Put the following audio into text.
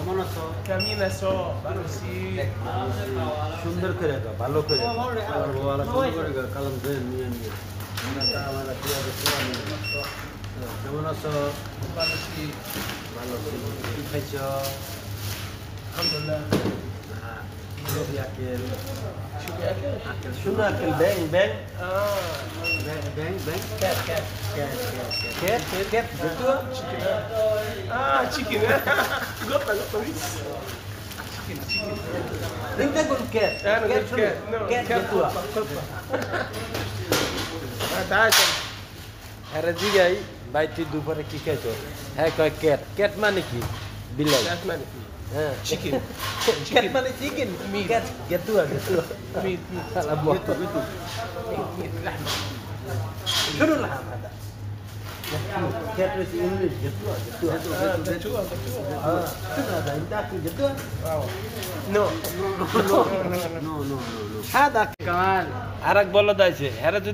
কেমন আছো? Camminaso, Barusi. সুন্দর করে দাও, ভালো করে দাও। আমার বাবা সুন্দর করে দাও, কালাম ধরে নিয়ে নিয়ে। আমরা আমার পিয়াজ কেমন আছো? Barusi. ভালো আছি। কি খাইছো? Alhamdulillah. Rabi আকেল। Should be okay. আকেল শুনো আকেল ব্যাং ব্যাং Ah, ব্যাং ব্যাং ব্যাং cat, cat. ক্যাট ক্যাট দেখো Chicken. Ah, chicken. Gotta, please. Chicken. দেখতে কোন cat Ah, no, cat cat, শুনো cat. No, cat cat. দেখো Tayo. আরে জিগাই ভাই তুই দুপুরে কি খাইছো? হ্যাঁ কয় ক্যাট ক্যাট মানে কি? বিলাই Cat man. হ্যাঁ Chicken. ক্যাট মানে চিকেন ক্যাট গেতুয়া গেতুয়া Meat, meat. আলা বটো Meat, لحمة. شنو اللحم هذا؟ كيف انجلش جدوه جدوه Ah, gatua, gatua. شنو هذا انت تاكل جدوه؟ Wow. No. نو نو نو هذا كمان আরেক বলদ আছে এরা যদি